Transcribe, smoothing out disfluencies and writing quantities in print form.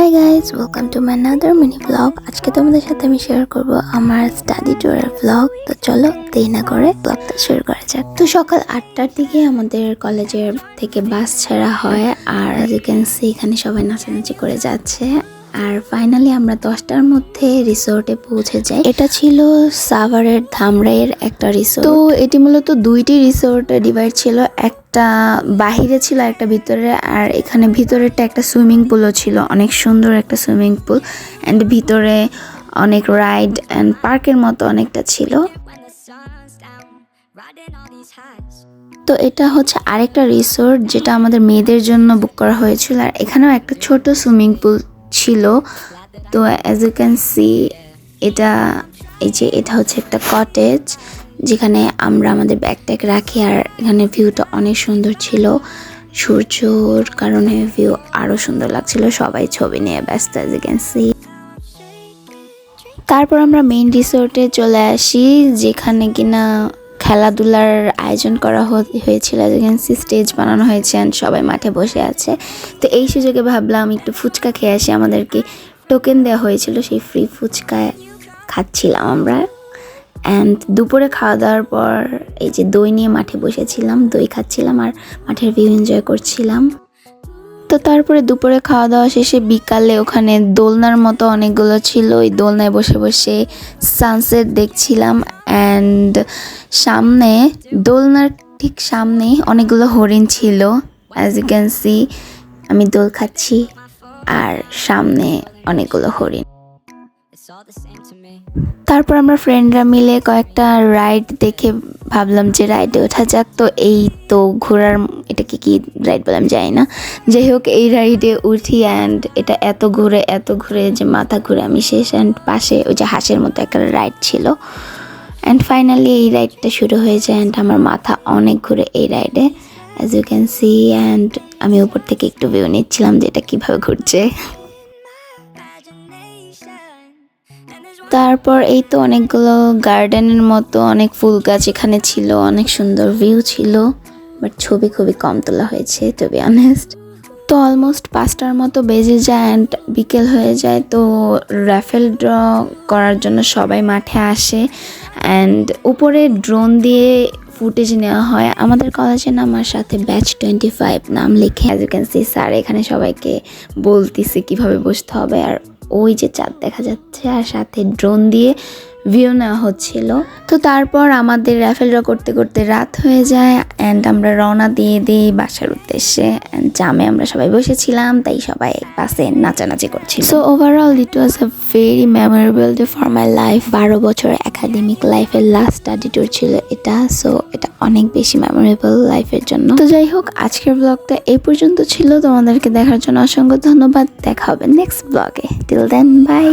Hi guys, welcome to my another mini blog. আজকে তোমাদের সাথে আমি শেয়ার করব আমার স্টাডি ট্যুরের ব্লগ। তো চলো দেরি না করে ব্লগটা শুরু করা যাক। তো সকাল 8টার দিকে আমাদের কলেজের থেকে বাস ছাড়া হয়, আর ইউ ক্যান সি এখানে সবাই নাচানাচি করে যাচ্ছে। আর ফাইনালি আমরা 10টার মধ্যে রিসোর্টে পৌঁছে যাই। এটা ছিল সাভারের ধামরাইয়ের একটা রিসোর্ট। তো এটি মূলত দুইটি রিসোর্ট ডিভাইড ছিল, একটা বাহিরে ছিল একটা ভিতরে, আর এখানে ভিতরেরটা একটা সুইমিং পুলও ছিল, অনেক সুন্দর একটা সুইমিং পুল, অ্যান্ড ভিতরে অনেক রাইড অ্যান্ড পার্কের মতো অনেকটা ছিল। তো এটা হচ্ছে আরেকটা রিসোর্ট যেটা আমাদের মেয়েদের জন্য বুক করা হয়েছিল, আর এখানেও একটা ছোট সুইমিং পুল ছিল। তো অ্যাজ ইউ ক্যান সি এটা হচ্ছে একটা কটেজ যেখানে আমরা আমাদের ব্যাগট্যাগ রাখি, আর এখানে ভিউটা অনেক সুন্দর ছিল। সূর্যর কারণে ভিউ আরো সুন্দর লাগছিল, সবাই ছবি নিয়ে ব্যস্ত অ্যাজ ইউ ক্যান সি। তারপর আমরা মেইন রিসোর্টে চলে আসি, যেখানে কিনা খেলাধুলার আয়োজন করা হয়েছিল। যেখানে স্টেজ বানানো হয়েছে অ্যান্ড সবাই মাঠে বসে আছে। তো এই সুযোগে ভাবলাম একটু ফুচকা খেয়ে আসি, আমাদেরকে টোকেন দেওয়া হয়েছিল, সেই ফ্রি ফুচকা খাচ্ছিলাম আমরা। অ্যান্ড দুপুরে খাওয়া দাওয়ার পর এই যে দই নিয়ে মাঠে বসেছিলাম, দই খাচ্ছিলাম আর মাঠের ভিউ এনজয় করছিলাম। তো তারপরে দুপুরে খাওয়া দাওয়া শেষে বিকালে ওখানে দোলনার মতো অনেকগুলো ছিল, ওই দোলনায় বসে বসে সানসেট দেখছিলাম। অ্যান্ড সামনে দোলনার ঠিক সামনে অনেকগুলো হরিণ ছিল, অ্যাজ ইউ ক্যান সি আমি দোল খাচ্ছি আর সামনে অনেকগুলো হরিণ। তারপর আমরা ফ্রেন্ডরা মিলে কয়েকটা রাইড দেখে ভাবলাম যে রাইডে ওঠা যাক। তো এই তো ঘোড়ার, এটাকে কি রাইড বললাম জানি না, যাই হোক এই রাইডে উঠি অ্যান্ড এটা এত ঘুরে যে মাথা ঘুরে আমি শেষ। অ্যান্ড পাশে ওই যে হাঁসের মতো একটা রাইড ছিল। অ্যান্ড ফাইনালি এই রাইডটা শুরু হয়ে যায় অ্যান্ড আমার মাথা অনেক ঘুরে এই রাইডে, as you can see. And আমি উপর থেকে একটু ভিউ নিচ্ছিলাম যে এটা কীভাবে ঘুরছে। তারপর এই তো অনেকগুলো গার্ডেনের মতো অনেক ফুল গাছ এখানে ছিল, অনেক সুন্দর ভিউ ছিল, বাট ছবি খুবই কম তোলা হয়েছে টু বি অনেস্ট। তো অলমোস্ট 5টার মতো বেজে যায় অ্যান্ড বিকেল হয়ে যায়। তো র্যাফেল ড্র করার জন্য সবাই মাঠে আসে অ্যান্ড উপরে ড্রোন দিয়ে ফুটেজ নেওয়া হয়। আমাদের কলেজে নামার সাথে ব্যাচ 25 নাম লিখে, as you can see sir এখানে সবাইকে বলতেছে কিভাবে বসতে হবে, আর ওই যে চাঁদ দেখা যাচ্ছে আর সাথে ড্রোন দিয়ে ভিউ নেওয়া হচ্ছিল। তো তারপর আমাদের র্যাফেল ড্র করতে করতে রাত হয়ে যায় অ্যান্ড আমরা রওনা দিয়ে দিই বাসার উদ্দেশ্যে। অ্যান্ড জামে আমরা সবাই বসেছিলাম, তাই সবাই বাসে নাচানাচি করছিল। So overall it was a very memorable day for my life. 12 বছর একাডেমিক লাইফের লাস্ট স্টাডি ট্যুর ছিল এটা। সো এটা অনেক বেশি মেমোরেবল লাইফের জন্য। তো যাই হোক আজকের ব্লগটা এই পর্যন্ত ছিল, তোমাদেরকে দেখার জন্য অসংখ্য ধন্যবাদ। দেখা হবে নেক্সট ব্লগে। Till then by.